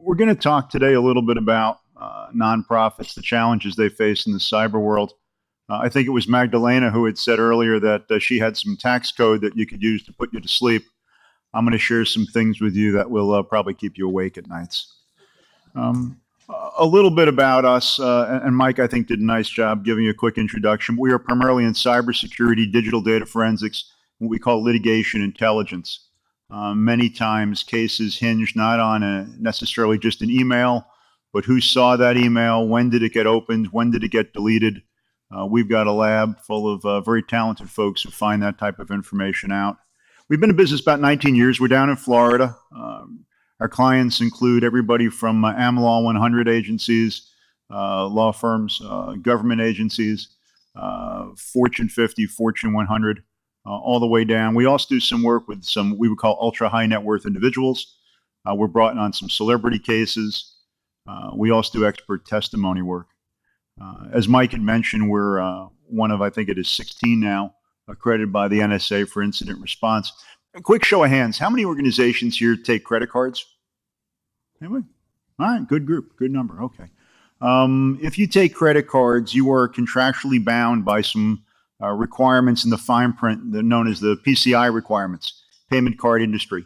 We're going to talk today a little bit about nonprofits, the challenges they face in the cyber world. I think it was Magdalena who had said earlier that she had some tax code that you could use to put you to sleep. I'm going to share some things with you that will probably keep you awake at nights. A little bit about us, and Mike, I think, did a nice job giving you a quick introduction. We are primarily in cybersecurity, digital data forensics, what we call litigation intelligence. Many times cases hinge not on necessarily just an email, but who saw that email, when did it get opened, when did it get deleted. We've got a lab full of very talented folks who find that type of information out. We've been in business about 19 years. We're down in Florida. Our clients include everybody from AmLaw 100 agencies, law firms, government agencies, Fortune 50, Fortune 100, all the way down. We also do some work with some we would call ultra high net worth individuals. We're brought in on some celebrity cases. We also do expert testimony work. As Mike had mentioned, we're one of, I think it is 16 now, accredited by the NSA for incident response. A quick show of hands. How many organizations here take credit cards? Anyway? All right, good group, good number. Okay. If you take credit cards, you are contractually bound by some requirements in the fine print known as the PCI requirements, payment card industry.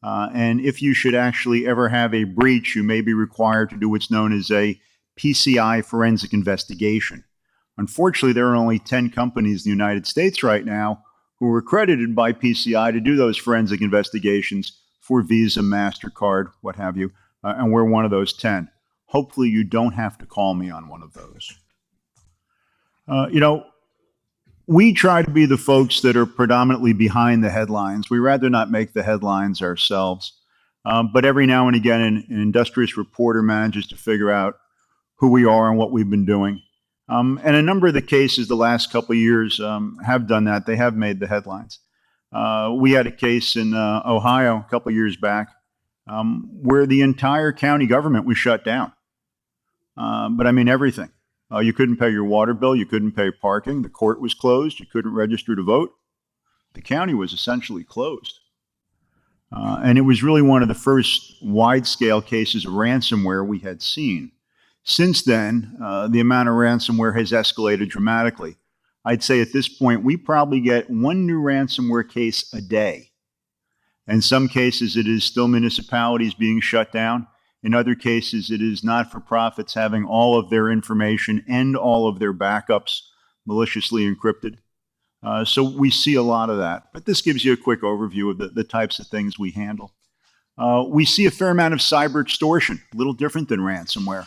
And if you should actually ever have a breach, you may be required to do what's known as a PCI forensic investigation. Unfortunately, there are only 10 companies in the United States right now who are accredited by PCI to do those forensic investigations for Visa, MasterCard, what have you, and we're one of those 10. Hopefully you don't have to call me on one of those. We try to be the folks that are predominantly behind the headlines. We rather not make the headlines ourselves. But every now and again, an industrious reporter manages to figure out who we are and what we've been doing. And a number of the cases the last couple of years have done that. They have made the headlines. We had a case in Ohio a couple of years back where the entire county government was shut down. But I mean, everything. You couldn't pay your water bill. You couldn't pay parking. The court was closed. You couldn't register to vote. The county was essentially closed. And it was really one of the first wide-scale cases of ransomware we had seen. Since then, the amount of ransomware has escalated dramatically. I'd say at this point, we probably get one new ransomware case a day. In some cases, it is still municipalities being shut down. In other cases, it is not-for-profits having all of their information and all of their backups maliciously encrypted. So we see a lot of that. But this gives you a quick overview of the types of things we handle. We see a fair amount of cyber extortion, a little different than ransomware,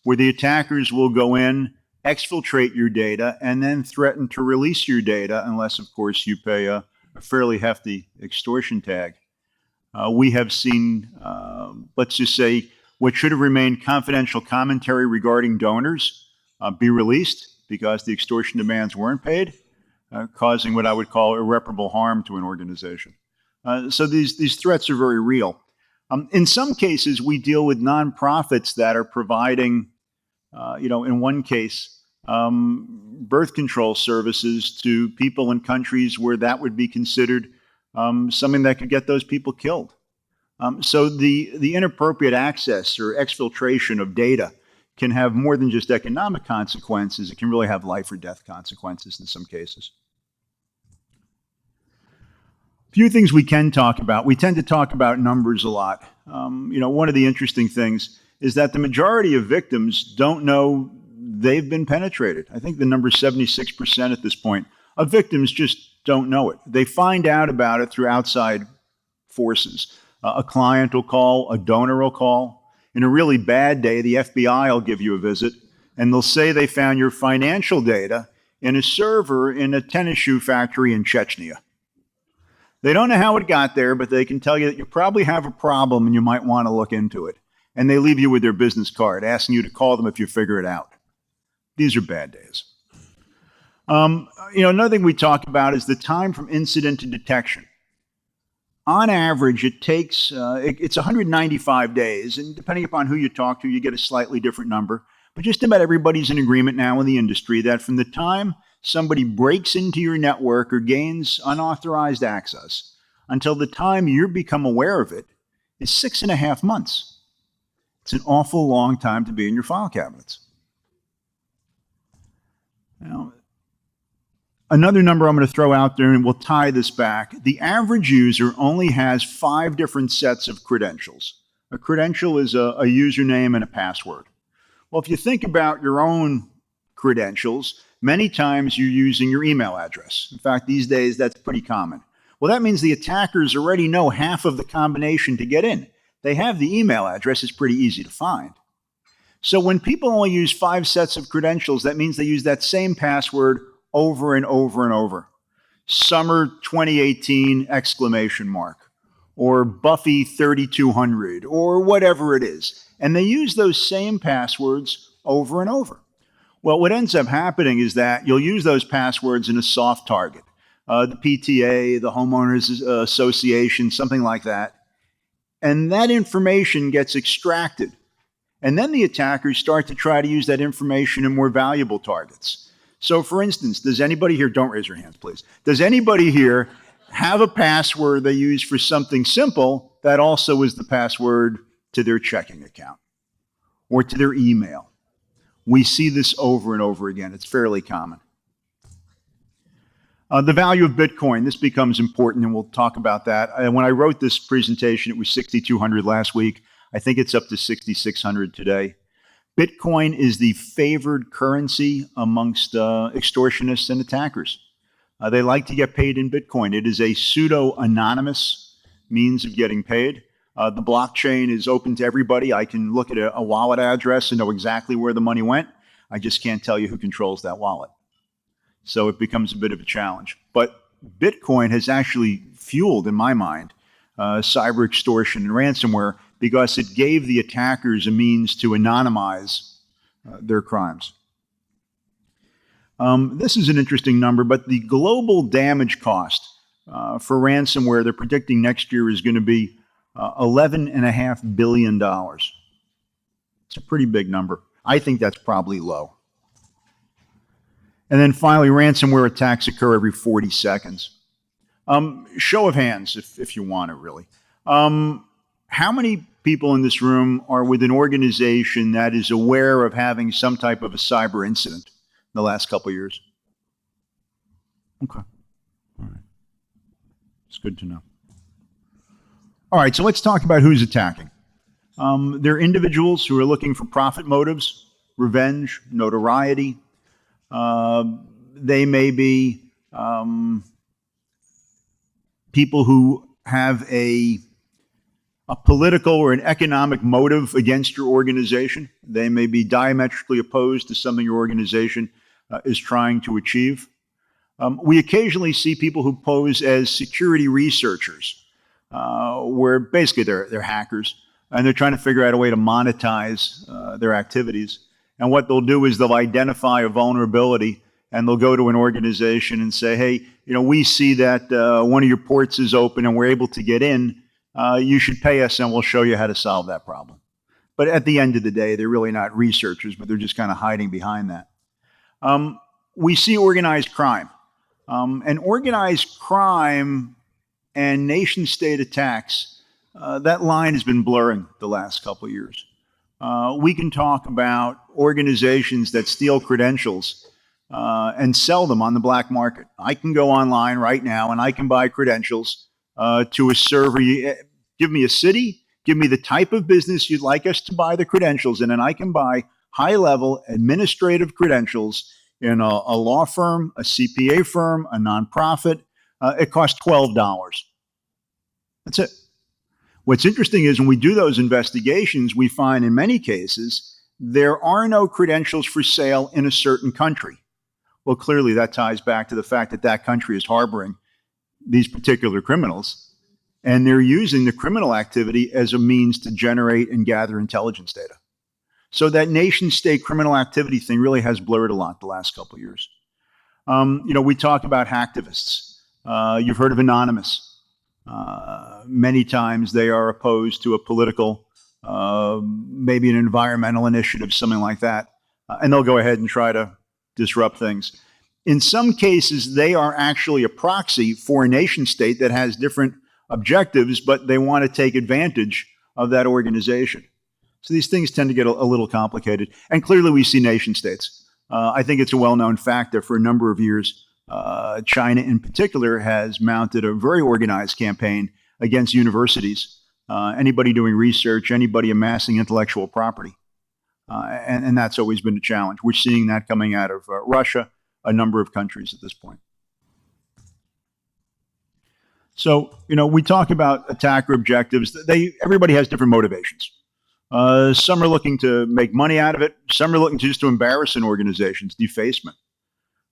where the attackers will go in, exfiltrate your data, and then threaten to release your data unless, of course, you pay a fairly hefty extortion tag. We have seen, let's just say, what should have remained confidential commentary regarding donors be released because the extortion demands weren't paid, causing what I would call irreparable harm to an organization. So these threats are very real. In some cases, we deal with nonprofits that are providing, in one case, birth control services to people in countries where that would be considered something that could get those people killed. So the inappropriate access or exfiltration of data can have more than just economic consequences. It can really have life or death consequences in some cases. A few things we can talk about. We tend to talk about numbers a lot. One of the interesting things is that the majority of victims don't know they've been penetrated. I think the number is 76% at this point of victims just don't know it. They find out about it through outside forces. A client will call, a donor will call. In a really bad day, the FBI will give you a visit, and they'll say they found your financial data in a server in a tennis shoe factory in Chechnya. They don't know how it got there, but they can tell you that you probably have a problem and you might want to look into it. And they leave you with their business card, asking you to call them if you figure it out. These are bad days. Another thing we talk about is the time from incident to detection. On average, it takes, it's 195 days, and depending upon who you talk to, you get a slightly different number. But just about everybody's in agreement now in the industry that from the time somebody breaks into your network or gains unauthorized access until the time you become aware of it is 6.5 months. It's an awful long time to be in your file cabinets. Now, another number I'm going to throw out there, and we'll tie this back. The average user only has 5 different sets of credentials. A credential is a username and a password. Well, if you think about your own credentials, many times you're using your email address. In fact, these days, that's pretty common. Well, that means the attackers already know half of the combination to get in. They have the email address. It's pretty easy to find. So when people only use 5 sets of credentials, that means they use that same password over and over and over. Summer 2018 exclamation mark, or Buffy 3200, or whatever it is. And they use those same passwords over and over. Well, what ends up happening is that you'll use those passwords in a soft target, the PTA, the Homeowners Association, something like that. And that information gets extracted. And then the attackers start to try to use that information in more valuable targets. So for instance, does anybody here, don't raise your hands, please. Does anybody here have a password they use for something simple that also is the password to their checking account or to their email? We see this over and over again. It's fairly common. The value of Bitcoin, this becomes important, and we'll talk about that. When I wrote this presentation, it was 6,200 last week. I think it's up to 6,600 today. Bitcoin is the favored currency amongst extortionists and attackers. They like to get paid in Bitcoin. It is a pseudo-anonymous means of getting paid. The blockchain is open to everybody. I can look at a wallet address and know exactly where the money went. I just can't tell you who controls that wallet. So it becomes a bit of a challenge. But Bitcoin has actually fueled, in my mind, cyber extortion and ransomware because it gave the attackers a means to anonymize their crimes. This is an interesting number, but the global damage cost for ransomware they're predicting next year is going to be $11.5 billion. It's a pretty big number. I think that's probably low. And then finally, ransomware attacks occur every 40 seconds. Show of hands, if you want to, really. How many people in this room are with an organization that is aware of having some type of a cyber incident in the last couple of years? Okay. All right. It's good to know. All right, so let's talk about who's attacking. There are individuals who are looking for profit motives, revenge, notoriety. They may be people who have a political or an economic motive against your organization. They may be diametrically opposed to something your organization is trying to achieve. We occasionally see people who pose as security researchers, where basically they're hackers, and they're trying to figure out a way to monetize their activities. And what they'll do is they'll identify a vulnerability, and they'll go to an organization and say, hey, we see that one of your ports is open and we're able to get in. You should pay us and we'll show you how to solve that problem. But at the end of the day, they're really not researchers, but they're just kind of hiding behind that. We see organized crime. And organized crime and nation state attacks, that line has been blurring the last couple of years. We can talk about organizations that steal credentials and sell them on the black market. I can go online right now and I can buy credentials to a server. Give me a city, give me the type of business you'd like us to buy the credentials in, and I can buy high-level administrative credentials in a law firm, a CPA firm, a nonprofit. It costs $12. That's it. What's interesting is when we do those investigations, we find in many cases there are no credentials for sale in a certain country. Well, clearly that ties back to the fact that that country is harboring these particular criminals, and they're using the criminal activity as a means to generate and gather intelligence data. So that nation-state criminal activity thing really has blurred a lot the last couple of years. We talk about hacktivists. You've heard of Anonymous. Many times they are opposed to a political, maybe an environmental initiative, something like that, and they'll go ahead and try to disrupt things. In some cases, they are actually a proxy for a nation state that has different objectives, but they want to take advantage of that organization. So these things tend to get a little complicated. And clearly we see nation states. I think it's a well-known fact that for a number of years, China in particular has mounted a very organized campaign against universities, anybody doing research, anybody amassing intellectual property. And that's always been a challenge. We're seeing that coming out of Russia, a number of countries at this point. So, we talk about attacker objectives. Everybody has different motivations. Some are looking to make money out of it. Some are looking just to embarrass an organization's defacement.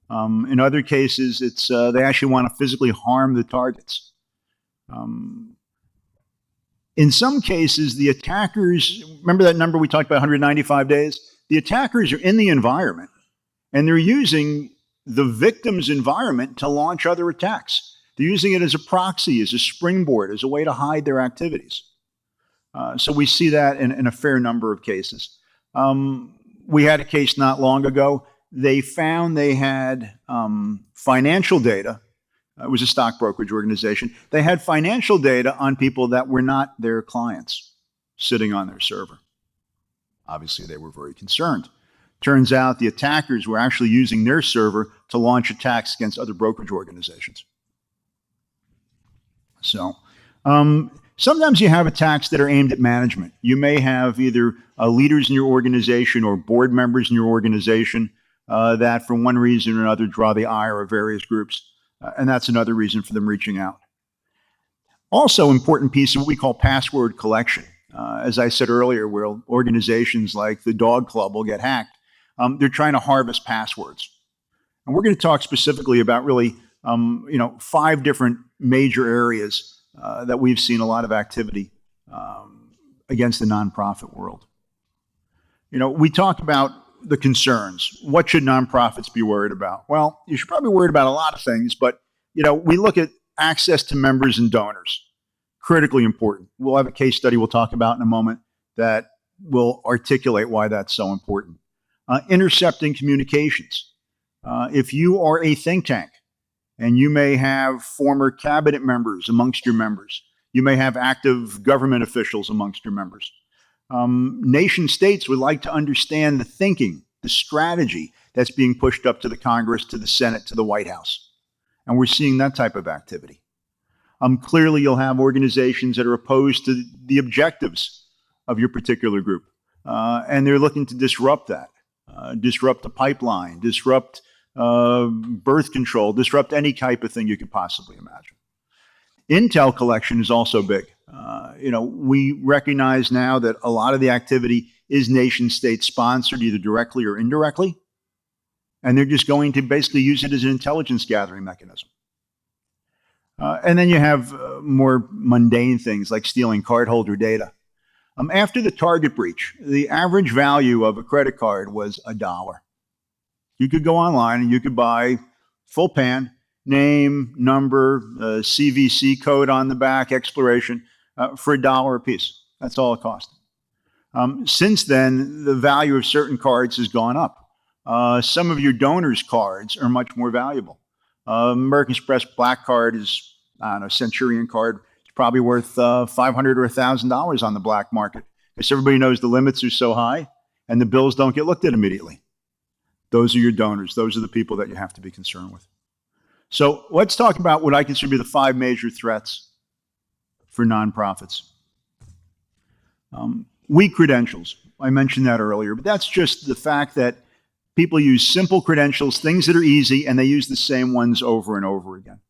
In other cases, it's they actually want to physically harm the targets. In some cases, the attackers, remember that number we talked about, 195 days? The attackers are in the environment, and they're using the victim's environment to launch other attacks. They're using it as a proxy, as a springboard, as a way to hide their activities. So we see that in a fair number of cases. We had a case not long ago. They found they had financial data. It was a stock brokerage organization. They had financial data on people that were not their clients sitting on their server. Obviously, they were very concerned. Turns out the attackers were actually using their server to launch attacks against other brokerage organizations. So sometimes you have attacks that are aimed at management. You may have either leaders in your organization or board members in your organization that for one reason or another draw the ire of various groups. And that's another reason for them reaching out. Also important piece of what we call password collection. As I said earlier, where organizations like the Dog Club will get hacked, they're trying to harvest passwords. And we're going to talk specifically about really 5 different major areas that we've seen a lot of activity against the nonprofit world. We talk about the concerns. What should nonprofits be worried about? Well, you should probably be worried about a lot of things, but we look at access to members and donors. Critically important. We'll have a case study we'll talk about in a moment that will articulate why that's so important. Intercepting communications. If you are a think tank and you may have former cabinet members amongst your members, you may have active government officials amongst your members. Nation states would like to understand the thinking, the strategy that's being pushed up to the Congress, to the Senate, to the White House. And we're seeing that type of activity. Clearly, you'll have organizations that are opposed to the objectives of your particular group. And they're looking to disrupt that, disrupt the pipeline, disrupt birth control, disrupt any type of thing you could possibly imagine. Intel collection is also big. We recognize now that a lot of the activity is nation state sponsored, either directly or indirectly. And they're just going to basically use it as an intelligence gathering mechanism. And then you have more mundane things like stealing cardholder data. After the Target breach, the average value of a credit card was $1. You could go online and you could buy full pan, name, number, CVC code on the back, exploration, for $1 a piece. That's all it cost. Since then, the value of certain cards has gone up. Some of your donors' cards are much more valuable. American Express Black Card is, Centurion card. It's probably worth $500 or $1,000 on the black market because everybody knows the limits are so high and the bills don't get looked at immediately. Those are your donors. Those are the people that you have to be concerned with. So let's talk about what I consider to be the 5 major threats for nonprofits. Weak credentials. I mentioned that earlier, but that's just the fact that people use simple credentials, things that are easy, and they use the same ones over and over again.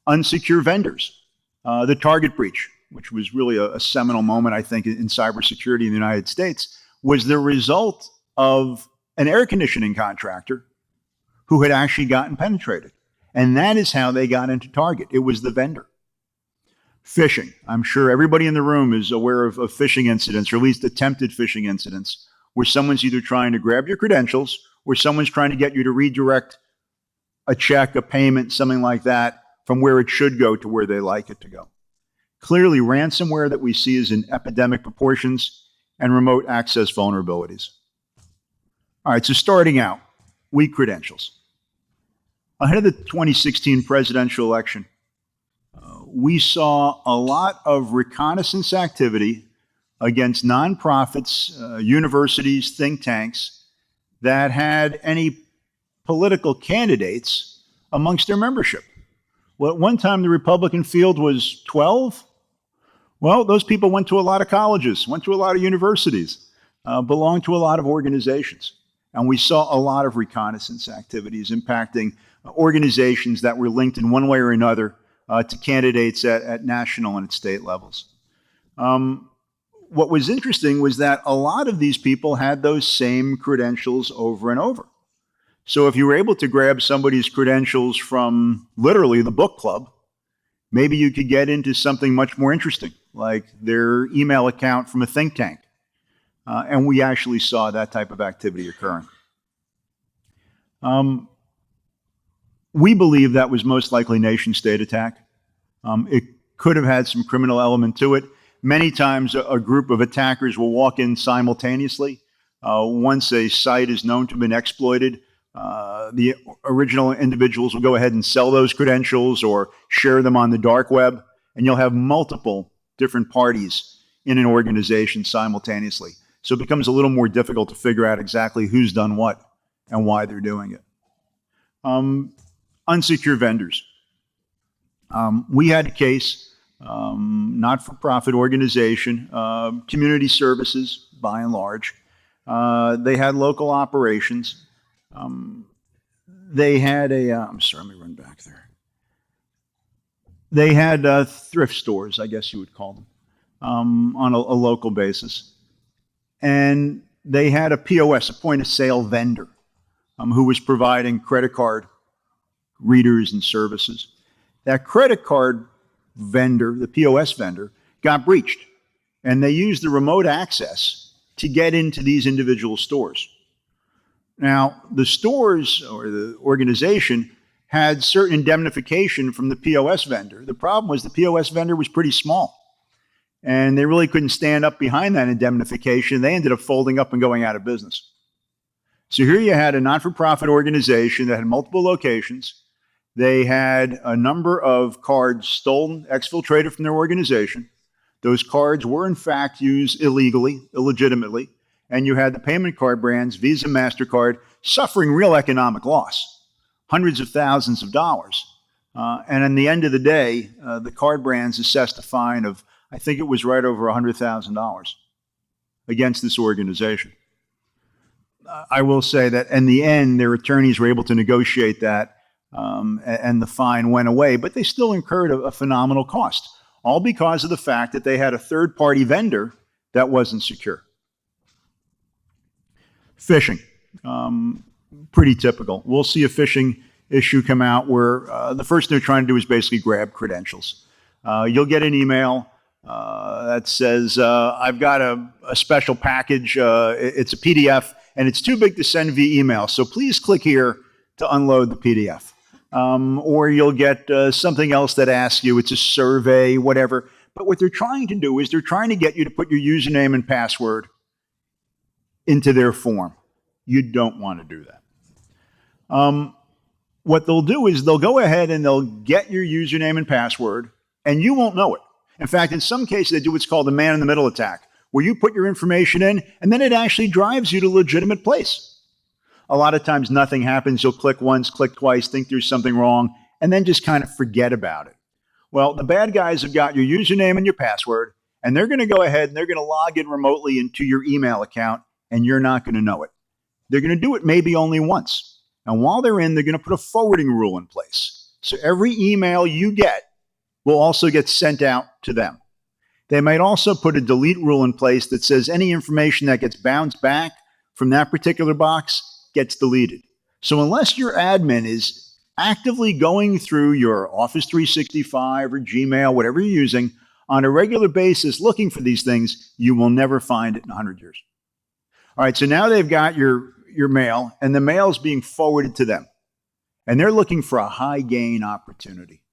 Unsecure vendors. The Target breach, which was really a seminal moment, I think, in cybersecurity in the United States, was the result of an air conditioning contractor who had actually gotten penetrated. And that is how they got into Target. It was the vendor. Phishing. I'm sure everybody in the room is aware of phishing incidents, or at least attempted phishing incidents, where someone's either trying to grab your credentials or someone's trying to get you to redirect a check, a payment, something like that, from where it should go to where they like it to go. Clearly, ransomware that we see is in epidemic proportions, and remote access vulnerabilities. All right, so starting out, weak credentials. Ahead of the 2016 presidential election, we saw a lot of reconnaissance activity against nonprofits, universities, think tanks that had any political candidates amongst their membership. Well, at one time, the Republican field was 12. Well, those people went to a lot of colleges, went to a lot of universities, belonged to a lot of organizations. And we saw a lot of reconnaissance activities impacting organizations that were linked in one way or another to candidates at national and at state levels. What was interesting was that a lot of these people had those same credentials over and over. So if you were able to grab somebody's credentials from literally the book club, maybe you could get into something much more interesting, like their email account from a think tank. And we actually saw that type of activity occurring. We believe that was most likely nation-state attack. It could have had some criminal element to it. Many times a group of attackers will walk in simultaneously. Once a site is known to have been exploited, the original individuals will go ahead and sell those credentials or share them on the dark web, and you'll have multiple different parties in an organization simultaneously. So it becomes a little more difficult to figure out exactly who's done what and why they're doing it. Unsecure vendors. We had a case, not-for-profit organization, community services by and large. They had local operations. They had I'm sorry, let me run back there. They had thrift stores, I guess you would call them, on a local basis. And they had a POS, a point-of-sale vendor, who was providing credit card readers and services. That credit card vendor, the POS vendor, got breached. And they used the remote access to get into these individual stores. Now, the stores or the organization had certain indemnification from the POS vendor. The problem was the POS vendor was pretty small, and they really couldn't stand up behind that indemnification. They ended up folding up and going out of business. So here you had a not-for-profit organization that had multiple locations. They had a number of cards stolen, exfiltrated from their organization. Those cards were, in fact, used illegally, illegitimately. And you had the payment card brands, Visa, MasterCard, suffering real economic loss, hundreds of thousands of dollars. And in the end of the day, the card brands assessed a fine of, I think it was right over $100,000 against this organization. I will say that in the end, their attorneys were able to negotiate that, and the fine went away, but they still incurred a phenomenal cost, all because of the fact that they had a third-party vendor that wasn't secure. Phishing, pretty typical. We'll see a phishing issue come out where the first thing they're trying to do is basically grab credentials. You'll get an email that says, I've got a special package. It's a PDF, and it's too big to send via email, so please click here to unload the PDF. Or you'll get something else that asks you, it's a survey, whatever. But what they're trying to do is they're trying to get you to put your username and password into their form. You don't want to do that. What they'll do is they'll go ahead and they'll get your username and password, and you won't know it. In fact, in some cases, they do what's called a man-in-the-middle attack, where you put your information in, and then it actually drives you to a legitimate place. A lot of times nothing happens. You'll click once, click twice, think there's something wrong, and then just kind of forget about it. Well, the bad guys have got your username and your password, and they're going to go ahead and they're going to log in remotely into your email account, and you're not going to know it. They're going to do it maybe only once. And while they're in, they're going to put a forwarding rule in place. So every email you get will also get sent out to them. They might also put a delete rule in place that says any information that gets bounced back from that particular box gets deleted. So unless your admin is actively going through your Office 365 or Gmail, whatever you're using, on a regular basis looking for these things, you will never find it in 100 years. All right, so now they've got your mail, and the mail is being forwarded to them. And they're looking for a high gain opportunity.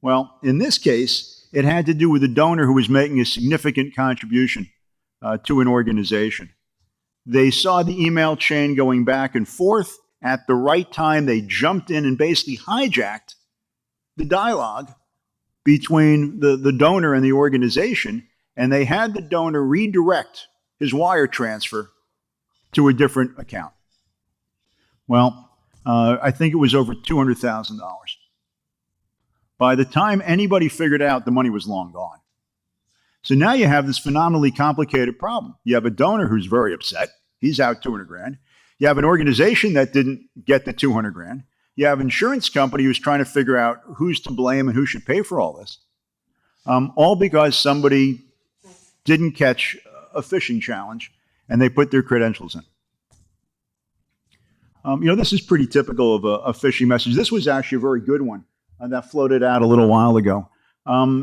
Well, in this case, it had to do with a donor who was making a significant contribution to an organization. They saw the email chain going back and forth. At the right time, they jumped in and basically hijacked the dialogue between the donor and the organization, and they had the donor redirect his wire transfer to a different account. Well, I think it was over $200,000. By the time anybody figured out, the money was long gone. So now you have this phenomenally complicated problem. You have a donor who's very upset. He's out 200 grand. You have an organization that didn't get the 200 grand. You have an insurance company who's trying to figure out who's to blame and who should pay for all this. All because somebody didn't catch a phishing challenge and they put their credentials in. This is pretty typical of a phishing message. This was actually a very good one that floated out a little while ago.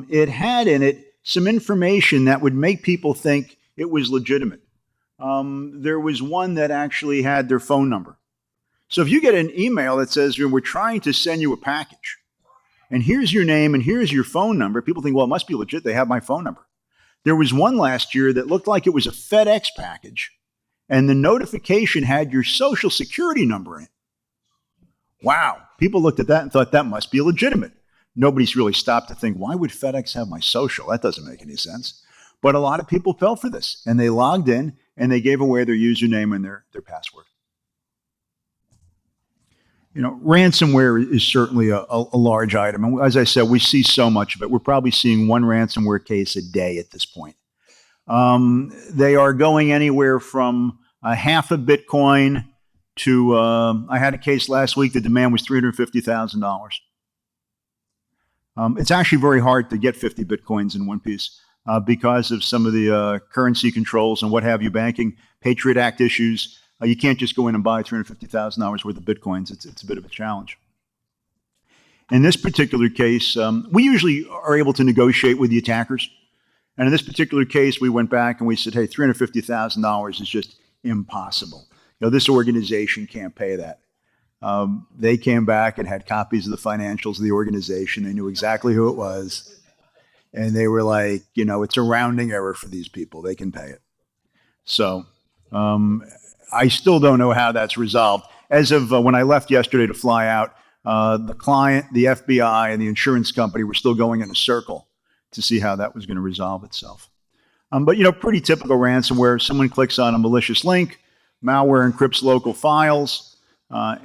It had in it some information that would make people think it was legitimate. There was one that actually had their phone number. So if you get an email that says, we're trying to send you a package, and here's your name and here's your phone number, people think, well, it must be legit. They have my phone number. There was one last year that looked like it was a FedEx package, and the notification had your social security number in it. Wow. People looked at that and thought that must be legitimate. Nobody's really stopped to think, why would FedEx have my social? That doesn't make any sense. But a lot of people fell for this, and they logged in and they gave away their username and their password. Ransomware is certainly a large item. And as I said, we see so much of it. We're probably seeing one ransomware case a day at this point. They are going anywhere from a half a Bitcoin to, I had a case last week, the demand was $350,000. It's actually very hard to get 50 Bitcoins in one piece because of some of the currency controls and what have you, banking, Patriot Act issues. You can't just go in and buy $350,000 worth of Bitcoins. It's a bit of a challenge. In this particular case, we usually are able to negotiate with the attackers. And in this particular case, we went back and we said, hey, $350,000 is just impossible. This organization can't pay that. They came back and had copies of the financials of the organization. They knew exactly who it was. And they were like, it's a rounding error for these people. They can pay it. So I still don't know how that's resolved. As of when I left yesterday to fly out, the client, the FBI, and the insurance company were still going in a circle to see how that was going to resolve itself. But pretty typical ransomware. Someone clicks on a malicious link, malware encrypts local files.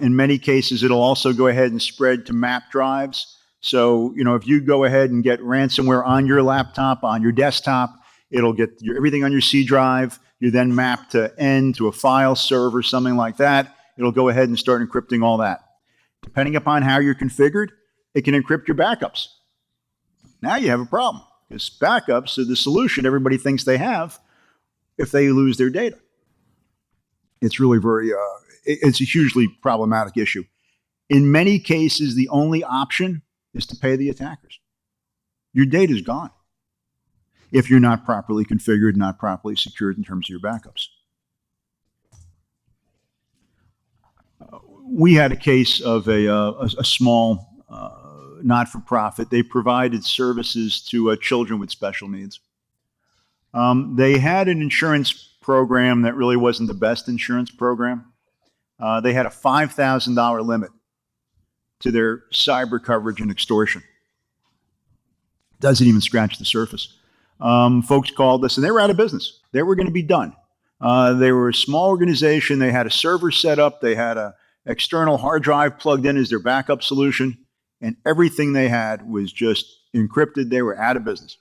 In many cases, it'll also go ahead and spread to map drives. So, if you go ahead and get ransomware on your laptop, on your desktop, it'll get everything on your C drive. You then map to a file server, something like that. It'll go ahead and start encrypting all that. Depending upon how you're configured, it can encrypt your backups. Now you have a problem because backups are the solution everybody thinks they have if they lose their data. It's really it's a hugely problematic issue. In many cases, the only option is to pay the attackers. Your data is gone if you're not properly configured, not properly secured in terms of your backups. We had a case of a small not-for-profit. They provided services to children with special needs. They had an insurance program that really wasn't the best insurance program. They had a $5,000 limit to their cyber coverage and extortion. Doesn't even scratch the surface. Folks called us and they were out of business. They were going to be done. They were a small organization. They had a server set up. They had an external hard drive plugged in as their backup solution. And everything they had was just encrypted. They were out of business.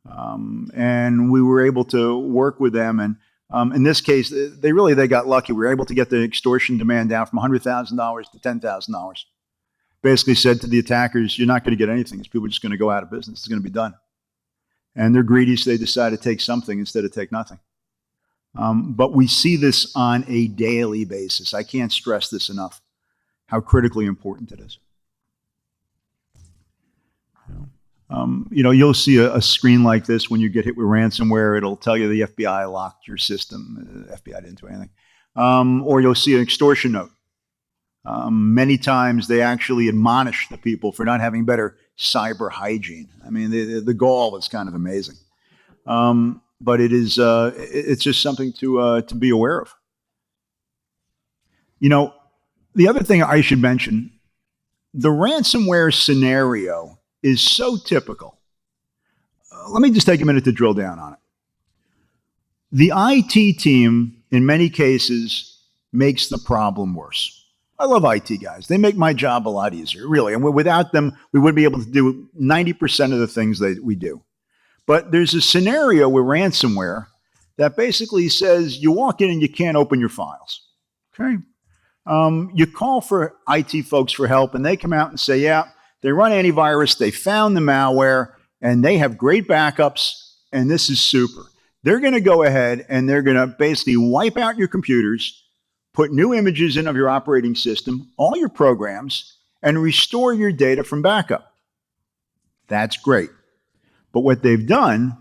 And we were able to work with them. And in this case, they got lucky. We were able to get the extortion demand down from $100,000 to $10,000. Basically said to the attackers, you're not going to get anything. These people are just going to go out of business. It's going to be done. And they're greedy, so they decide to take something instead of take nothing. But we see this on a daily basis. I can't stress this enough, how critically important it is. You'll see a screen like this when you get hit with ransomware. It'll tell you the FBI locked your system. The FBI didn't do anything. Or you'll see an extortion note. Many times they actually admonish the people for not having better cyber hygiene. I mean, the gall is kind of amazing. But it's just something to be aware of. The other thing I should mention, the ransomware scenario is so typical. let me just take a minute to drill down on it. The IT team, in many cases, makes the problem worse. I love IT guys. They make my job a lot easier, really. And without them, we wouldn't be able to do 90% of the things that we do. But there's a scenario with ransomware that basically says you walk in and you can't open your files. Okay. You call for IT folks for help, and they come out and say, yeah, they run antivirus, they found the malware, and they have great backups, and this is super. They're going to go ahead and they're going to basically wipe out your computers, put new images in of your operating system, all your programs, and restore your data from backup. That's great. But what they've done,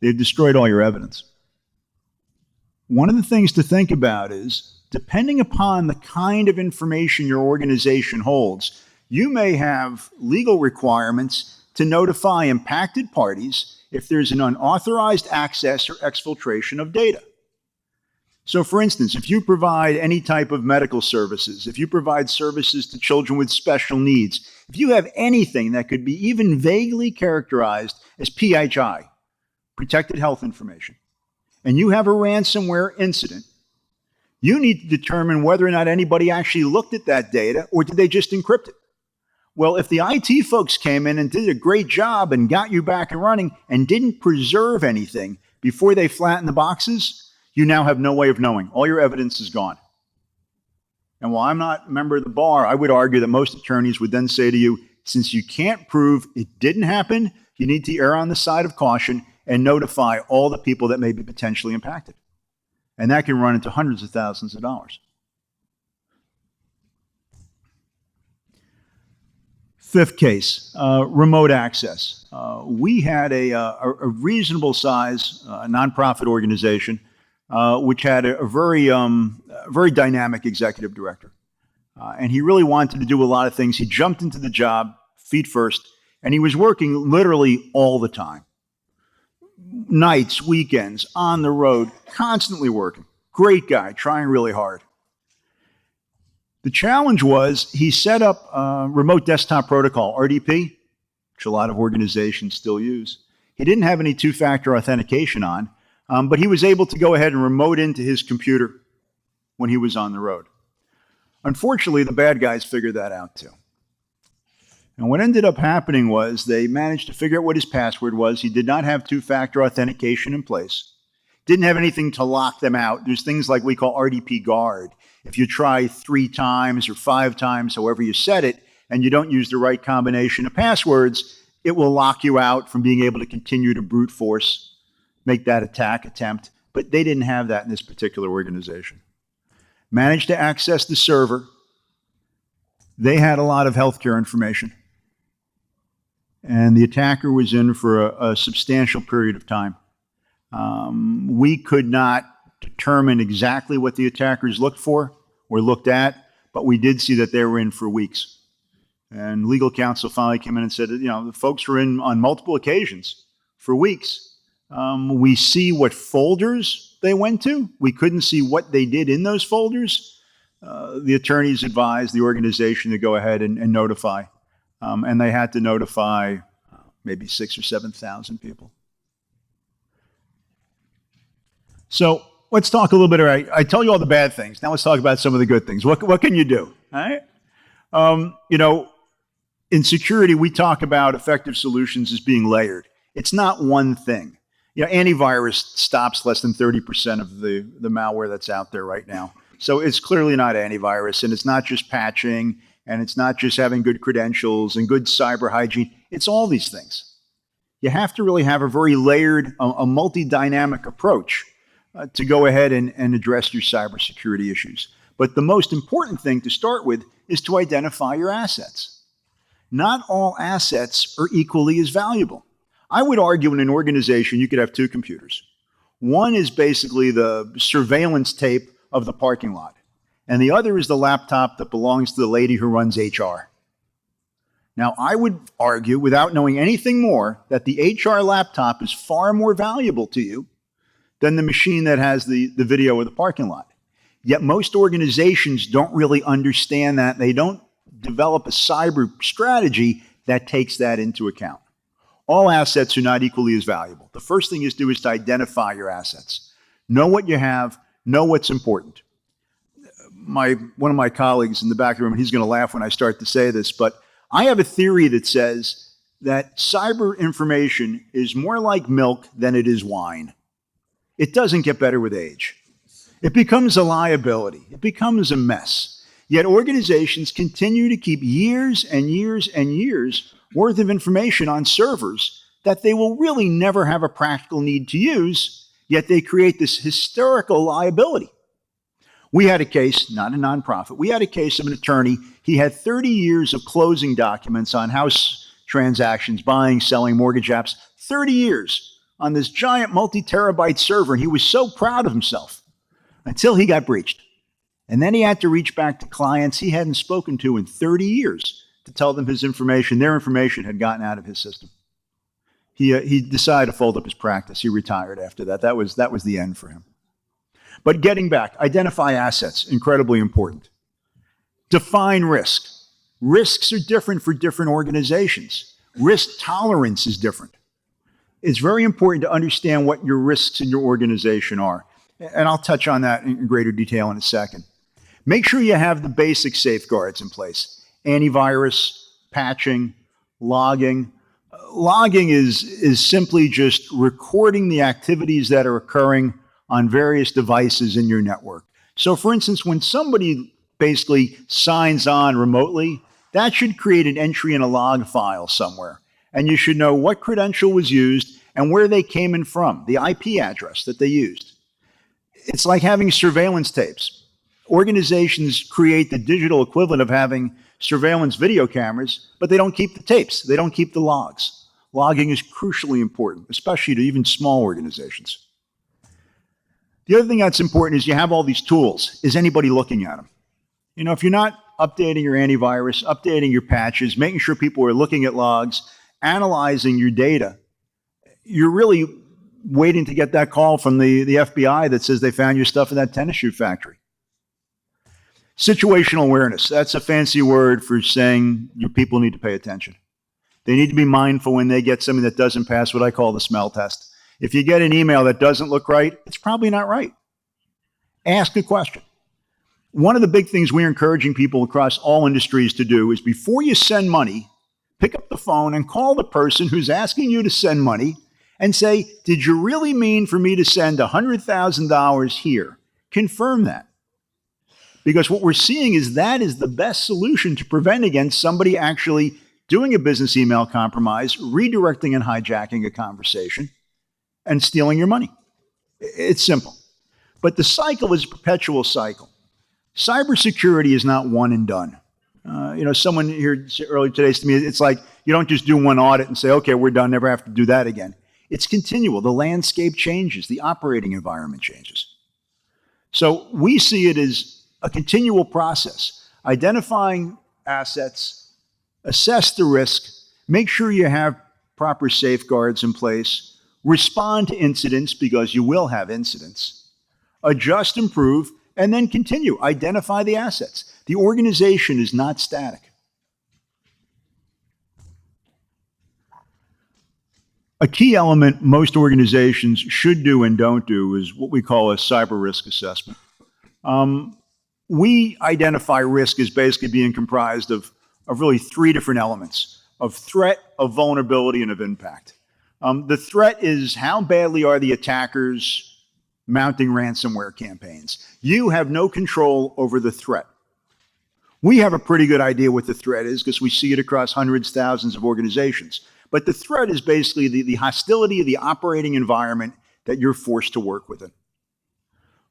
they've destroyed all your evidence. One of the things to think about is, depending upon the kind of information your organization holds, you may have legal requirements to notify impacted parties if there's an unauthorized access or exfiltration of data. So for instance, if you provide any type of medical services, if you provide services to children with special needs, if you have anything that could be even vaguely characterized as PHI, protected health information, and you have a ransomware incident, you need to determine whether or not anybody actually looked at that data or did they just encrypt it. Well, if the IT folks came in and did a great job and got you back and running and didn't preserve anything before they flattened the boxes, you now have no way of knowing. All your evidence is gone. And while I'm not a member of the bar, I would argue that most attorneys would then say to you, since you can't prove it didn't happen, you need to err on the side of caution and notify all the people that may be potentially impacted. And that can run into hundreds of thousands of dollars. Fifth case, remote access. We had a reasonable size nonprofit organization which had a very dynamic executive director. And he really wanted to do a lot of things. He jumped into the job feet first, and he was working literally all the time. Nights, weekends, on the road, constantly working. Great guy, trying really hard. The challenge was he set up remote desktop protocol, RDP, which a lot of organizations still use. He didn't have any two-factor authentication on, but he was able to go ahead and remote into his computer when he was on the road. Unfortunately, the bad guys figured that out too. And what ended up happening was they managed to figure out what his password was. He did not have two-factor authentication in place. Didn't have anything to lock them out. There's things like we call RDP guard. If you try 3 times or 5 times, however you set it, and you don't use the right combination of passwords, it will lock you out from being able to continue to brute force, make that attack attempt. But they didn't have that in this particular organization. Managed to access the server. They had a lot of healthcare information. And the attacker was in for a substantial period of time. We could not determine exactly what the attackers looked for or looked at, but we did see that they were in for weeks. And legal counsel finally came in and said, the folks were in on multiple occasions for weeks. We see what folders they went to. We couldn't see what they did in those folders. The attorneys advised the organization to go ahead and notify. And they had to notify maybe 6,000 or 7,000 people. So let's talk a little bit. I tell you all the bad things. Now let's talk about some of the good things. What can you do? All right. In security, we talk about effective solutions as being layered. It's not one thing. Antivirus stops less than 30% of the malware that's out there right now. So it's clearly not antivirus, and it's not just patching, and it's not just having good credentials and good cyber hygiene. It's all these things. You have to really have a very layered, a multi-dynamic approach to go ahead and address your cybersecurity issues. But the most important thing to start with is to identify your assets. Not all assets are equally as valuable. I would argue in an organization you could have 2 computers. One is basically the surveillance tape of the parking lot, and the other is the laptop that belongs to the lady who runs HR. Now, I would argue, without knowing anything more, that the HR laptop is far more valuable to you than the machine that has the video of the parking lot. Yet most organizations don't really understand that. They don't develop a cyber strategy that takes that into account. All assets are not equally as valuable. The first thing is to identify your assets. Know what you have, know what's important. One of my colleagues in the back of the room, he's going to laugh when I start to say this, but I have a theory that says that cyber information is more like milk than it is wine. It doesn't get better with age. It becomes a liability. It becomes a mess. Yet organizations continue to keep years and years and years worth of information on servers that they will really never have a practical need to use, yet they create this hysterical liability. We had a case, not a nonprofit, we had a case of an attorney. He had 30 years of closing documents on house transactions, buying, selling, mortgage apps, 30 years on this giant multi-terabyte server, and he was so proud of himself until he got breached. And then he had to reach back to clients he hadn't spoken to in 30 years to tell them their information had gotten out of his system. He decided to fold up his practice. He retired after that. That was the end for him. But getting back, identify assets, incredibly important. Define risk. Risks are different for different organizations. Risk tolerance is different. It's very important to understand what your risks in your organization are. And I'll touch on that in greater detail in a second. Make sure you have the basic safeguards in place. Antivirus, patching, logging. Logging is simply just recording the activities that are occurring on various devices in your network. So for instance, when somebody basically signs on remotely, that should create an entry in a log file somewhere. And you should know what credential was used and where they came in from, the IP address that they used. It's like having surveillance tapes. Organizations create the digital equivalent of having surveillance video cameras, but they don't keep the tapes. They don't keep the logs. Logging is crucially important, especially to even small organizations. The other thing that's important is you have all these tools. Is anybody looking at them? You know, if you're not updating your antivirus, updating your patches, making sure people are looking at logs, analyzing your data, you're really waiting to get that call from the FBI that says they found your stuff in that tennis shoe factory. Situational awareness. That's a fancy word for saying your people need to pay attention. They need to be mindful when they get something that doesn't pass what I call the smell test. If you get an email that doesn't look right, it's probably not right. Ask a question. One of the big things we're encouraging people across all industries to do is before you send money, pick up the phone and call the person who's asking you to send money and say, did you really mean for me to send $100,000 here? Confirm that. Because what we're seeing is that is the best solution to prevent against somebody actually doing a business email compromise, redirecting and hijacking a conversation, and stealing your money. It's simple. But the cycle is a perpetual cycle. Cybersecurity is not one and done. Someone here earlier today said to me, it's like you don't just do one audit and say, okay, we're done, never have to do that again. It's continual. The landscape changes. The operating environment changes. So we see it as a continual process. Identifying assets, assess the risk, make sure you have proper safeguards in place, respond to incidents because you will have incidents, adjust, improve, and then continue. Identify the assets. The organization is not static. A key element most organizations should do and don't do is what we call a cyber risk assessment. We identify risk as basically being comprised of really three different elements: of threat, of vulnerability, and of impact. The threat is how badly are the attackers mounting ransomware campaigns. You have no control over the threat. We have a pretty good idea what the threat is because we see it across hundreds, thousands of organizations. But the threat is basically the hostility of the operating environment that you're forced to work within.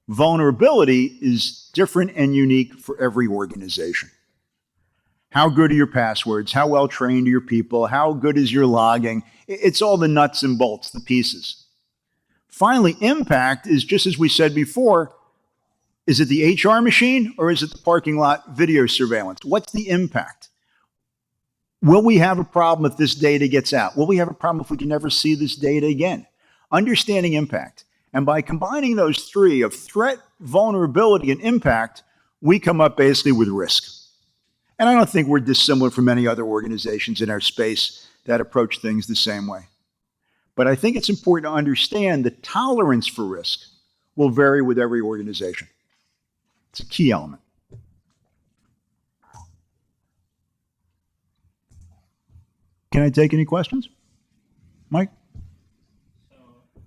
Vulnerability is different and unique for every organization. How good are your passwords? How well trained are your people? How good is your logging? It's all the nuts and bolts, the pieces. Finally, impact is just as we said before. Is it the HR machine or is it the parking lot video surveillance? What's the impact? Will we have a problem if this data gets out? Will we have a problem if we can never see this data again? Understanding impact. And by combining those three of threat, vulnerability, and impact, we come up basically with risk. And I don't think we're dissimilar from many other organizations in our space that approach things the same way. But I think it's important to understand the tolerance for risk will vary with every organization. It's a key element. Can I take any questions? Mike? So, the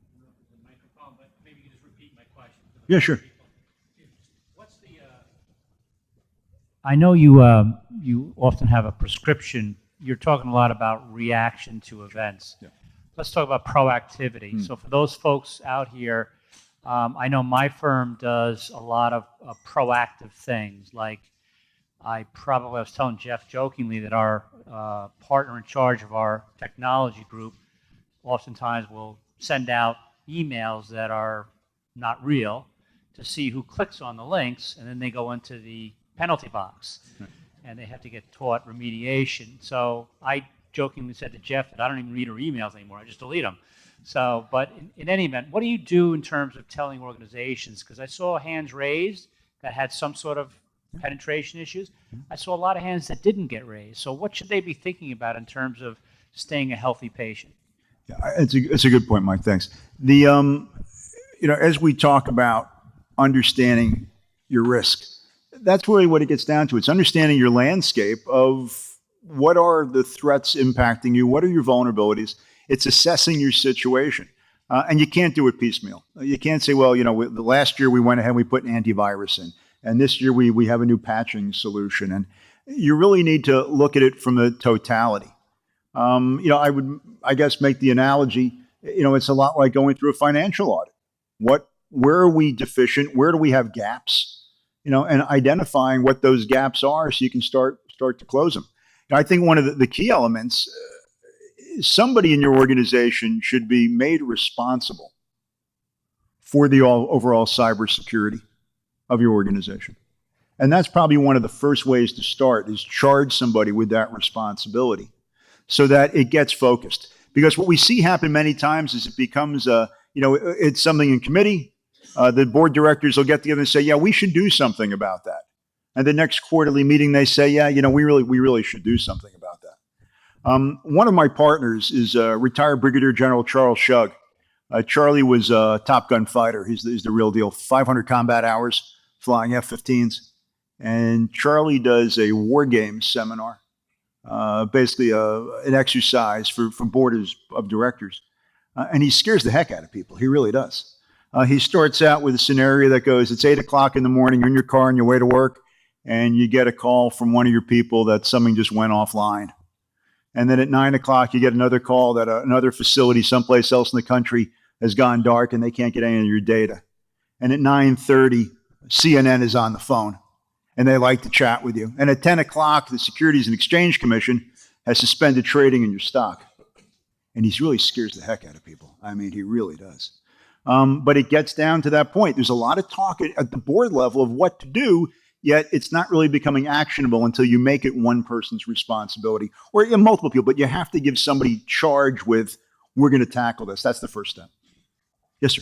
microphone, but maybe you can just repeat my question. Yeah, sure. What's the, I know you often have a prescription. You're talking a lot about reaction to events. Yeah. Let's talk about proactivity. So for those folks out here, I know my firm does a lot of proactive things. Like I was telling Jeff jokingly that our partner in charge of our technology group oftentimes will send out emails that are not real to see who clicks on the links, and then they go into the penalty box, and they have to get taught remediation. So I jokingly said to Jeff that I don't even read her emails anymore. I just delete them. So, but in any event, what do you do in terms of telling organizations? Because I saw hands raised that had some sort of penetration issues. I saw a lot of hands that didn't get raised. So what should they be thinking about in terms of staying a healthy patient? Yeah, it's a good point, Mike. Thanks. As we talk about understanding your risk, that's really what it gets down to. It's understanding your landscape of what are the threats impacting you, what are your vulnerabilities. It's assessing your situation, and you can't do it piecemeal. You can't say, well, the last year we went ahead and we put an antivirus in, and this year we have a new patching solution, and you really need to look at it from the totality. I would, I guess, make the analogy, it's a lot like going through a financial audit. Where are we deficient? Where do we have gaps? And identifying what those gaps are so you can start to close them. I think one of the key elements, somebody in your organization should be made responsible for the overall cybersecurity of your organization. And that's probably one of the first ways to start, is charge somebody with that responsibility so that it gets focused. Because what we see happen many times is it becomes, it's something in committee. The board directors will get together and say, yeah, we should do something about that. And the next quarterly meeting, they say, yeah, we really should do something about that. One of my partners is retired Brigadier General Charles Shug. Charlie was a Top Gun fighter. He's the real deal. 500 combat hours flying F-15s. And Charlie does a war games seminar, basically an exercise for board of directors. And he scares the heck out of people. He really does. He starts out with a scenario that goes, it's 8 o'clock in the morning, you're in your car on your way to work, and you get a call from one of your people that something just went offline. And then at 9 o'clock, you get another call that another facility someplace else in the country has gone dark and they can't get any of your data. And at 9:30, CNN is on the phone and they like to chat with you. And at 10 o'clock, the Securities and Exchange Commission has suspended trading in your stock. And he really scares the heck out of people. I mean, he really does. But it gets down to that point. There's a lot of talk at the board level of what to do, yet it's not really becoming actionable until you make it one person's responsibility, or multiple people, but you have to give somebody charge with, we're going to tackle this. That's the first step. Yes, sir.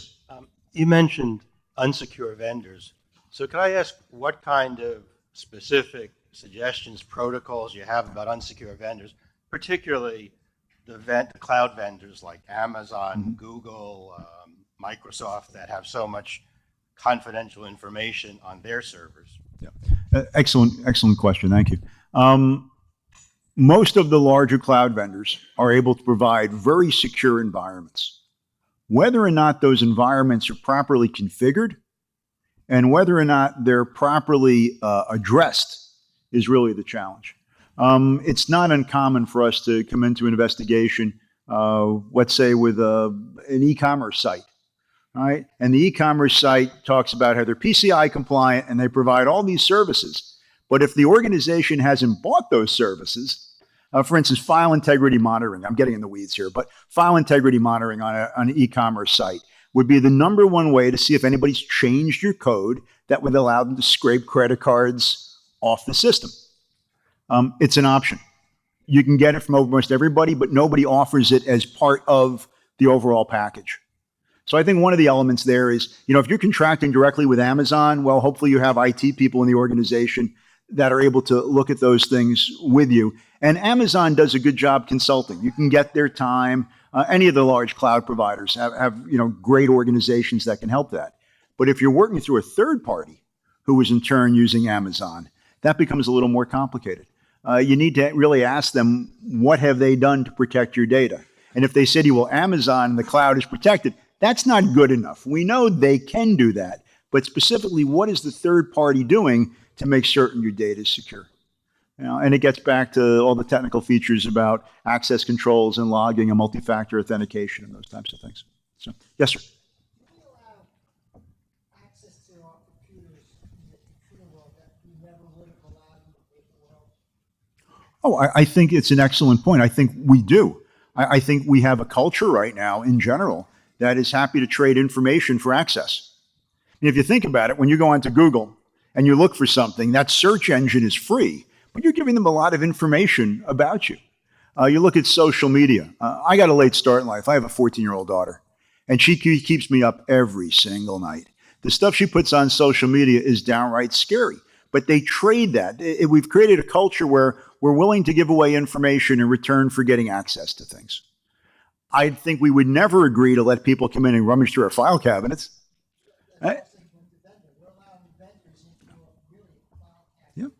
You mentioned unsecure vendors. So can I ask what kind of specific suggestions, protocols you have about unsecure vendors, particularly the cloud vendors like Amazon, Google, Microsoft, that have so much confidential information on their servers? Yeah, excellent question. Thank you. Most of the larger cloud vendors are able to provide very secure environments. Whether or not those environments are properly configured and whether or not they're properly addressed is really the challenge. It's not uncommon for us to come into an investigation, let's say with an e-commerce site. All right. And the e-commerce site talks about how they're PCI compliant and they provide all these services. But if the organization hasn't bought those services, for instance, file integrity monitoring, I'm getting in the weeds here, but file integrity monitoring on an e-commerce site would be the number one way to see if anybody's changed your code that would allow them to scrape credit cards off the system. It's an option. You can get it from almost everybody, but nobody offers it as part of the overall package. So I think one of the elements there is, if you're contracting directly with Amazon, well, hopefully you have IT people in the organization that are able to look at those things with you. And Amazon does a good job consulting. You can get their time. Any of the large cloud providers have great organizations that can help that. But if you're working through a third party who is in turn using Amazon, that becomes a little more complicated. You need to really ask them, what have they done to protect your data? And if they say to you, well, Amazon and the cloud is protected, that's not good enough. We know they can do that. But specifically, what is the third party doing to make certain your data is secure? And it gets back to all the technical features about access controls and logging and multi-factor authentication and those types of things. So, yes, sir. We allow access to our computers in the computer world that we never would have allowed in the paper world. Oh, I think it's an excellent point. I think we do. I think we have a culture right now in general that is happy to trade information for access. And if you think about it, when you go onto Google and you look for something, that search engine is free, but you're giving them a lot of information about you. You look at social media. I got a late start in life. I have a 14-year-old daughter, and she keeps me up every single night. The stuff she puts on social media is downright scary, but they trade that. We've created a culture where we're willing to give away information in return for getting access to things. I think we would never agree to let people come in and rummage through our file cabinets. Right? We're allowing vendors into a really file cabinet. Yep.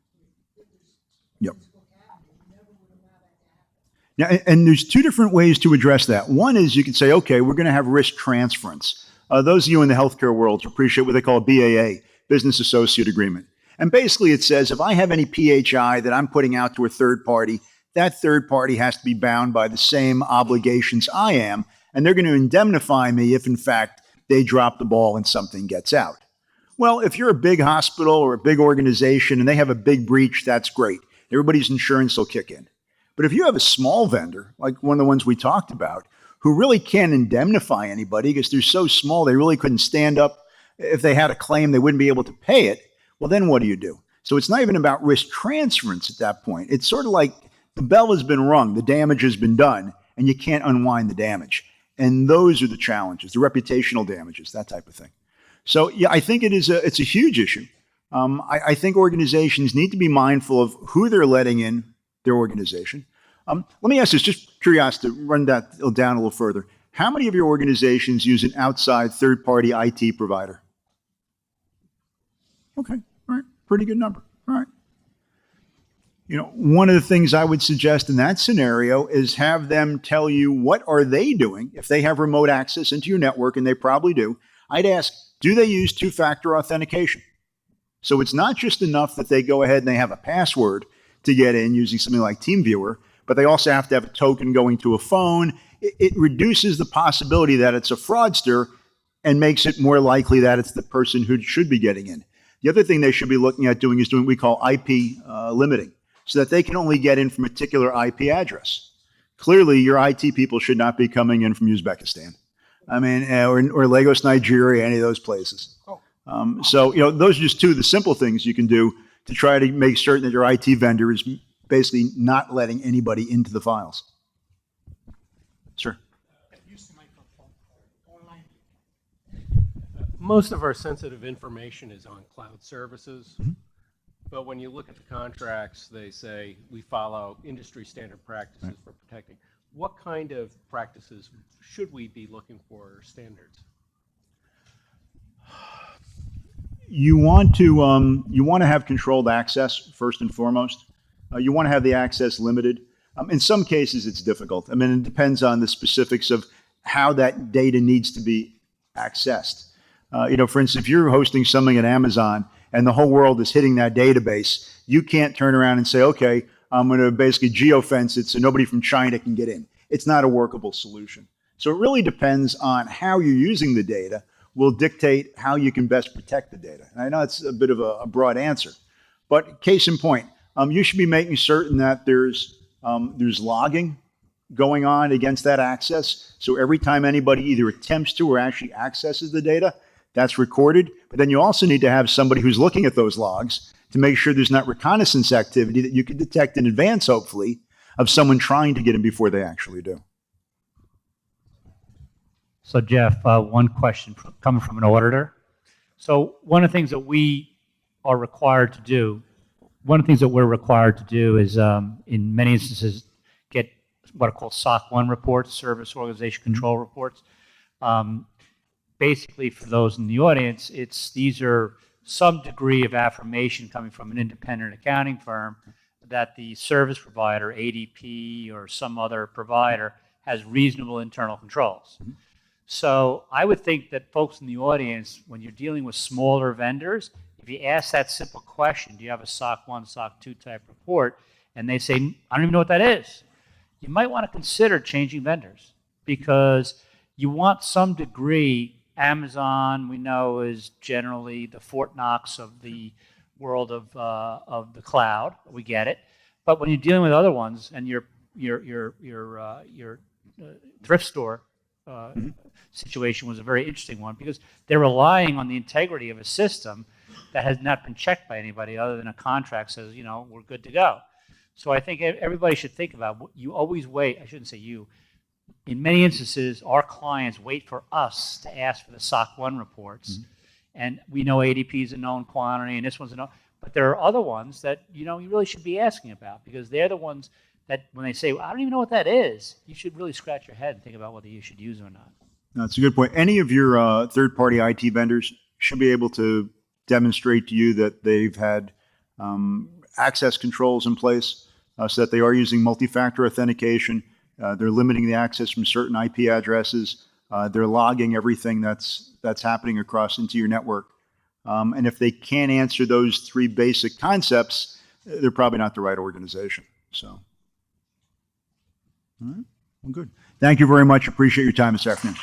If there's Yep. physical cabinet, we never would allow that to happen. Now, and there's two different ways to address that. One is you can say, okay, we're going to have risk transference. Those of you in the healthcare world appreciate what they call a BAA, Business Associate Agreement. And basically it says if I have any PHI that I'm putting out to a third party, that third party has to be bound by the same obligations I am, and they're going to indemnify me if, in fact, they drop the ball and something gets out. Well, if you're a big hospital or a big organization and they have a big breach, that's great. Everybody's insurance will kick in. But if you have a small vendor, like one of the ones we talked about, who really can't indemnify anybody because they're so small they really couldn't stand up. If they had a claim, they wouldn't be able to pay it. Well, then what do you do? So it's not even about risk transference at that point. It's sort of like the bell has been rung, the damage has been done, and you can't unwind the damage. And those are the challenges, the reputational damages, that type of thing. So yeah, I think it's a huge issue. I think organizations need to be mindful of who they're letting in their organization. Let me ask this, just curiosity, to run that down a little further. How many of your organizations use an outside third-party IT provider? Okay, all right, pretty good number, all right. One of the things I would suggest in that scenario is have them tell you what are they doing. If they have remote access into your network, and they probably do, I'd ask, do they use two-factor authentication? So it's not just enough that they go ahead and they have a password to get in using something like TeamViewer, but they also have to have a token going to a phone. It reduces the possibility that it's a fraudster and makes it more likely that it's the person who should be getting in. The other thing they should be looking at doing is doing what we call IP limiting, so that they can only get in from a particular IP address. Clearly, your IT people should not be coming in from Uzbekistan. I mean, or Lagos, Nigeria, any of those places. So, those are just two of the simple things you can do to try to make certain that your IT vendor is basically not letting anybody into the files. Sure. Use the microphone. Online. Most of our sensitive information is on cloud services, but when you look at the contracts, they say we follow industry standard practices for protecting. What kind of practices should we be looking for, or standards? You want to have controlled access first and foremost. You want to have the access limited. In some cases, it's difficult. I mean, it depends on the specifics of how that data needs to be accessed. For instance, if you're hosting something at Amazon and the whole world is hitting that database, you can't turn around and say, okay, I'm going to basically geofence it so nobody from China can get in. It's not a workable solution. So it really depends on how you're using the data will dictate how you can best protect the data. And I know it's a bit of a broad answer, but case in point, you should be making certain that there's logging going on against that access. So every time anybody either attempts to or actually accesses the data, that's recorded. But then you also need to have somebody who's looking at those logs to make sure there's not reconnaissance activity that you can detect in advance, hopefully, of someone trying to get in before they actually do. So Jeff, one question coming from an auditor. So one of the things that we are required to do one of the things that we're required to do is, in many instances, get what are called SOC 1 reports, Service Organization Control reports. Basically, for those in the audience, these are some degree of affirmation coming from an independent accounting firm that the service provider, ADP or some other provider, has reasonable internal controls. So I would think that folks in the audience, when you're dealing with smaller vendors, if you ask that simple question, do you have a SOC 1, SOC 2 type report, and they say, I don't even know what that is, you might want to consider changing vendors, because you want some degree. Amazon, we know, is generally the Fort Knox of the world of the cloud. We get it, but when you're dealing with other ones, and your thrift store situation was a very interesting one, because they're relying on the integrity of a system that has not been checked by anybody other than a contract says, you know, we're good to go. So I think everybody should think about, you always wait, I shouldn't say you, in many instances, our clients wait for us to ask for the SOC 1 reports. And we know ADP is a known quantity, and this one's a known, but there are other ones that, you know, you really should be asking about, because they're the ones that when they say, well, I don't even know what that is, you should really scratch your head and think about whether you should use it or not. That's a good point. Any of your third-party IT vendors should be able to demonstrate to you that they've had access controls in place so that they are using multi-factor authentication. They're limiting the access from certain IP addresses. They're logging everything that's happening across into your network. And if they can't answer those three basic concepts, they're probably not the right organization. So, all right, well, good. Thank you very much. Appreciate your time this afternoon.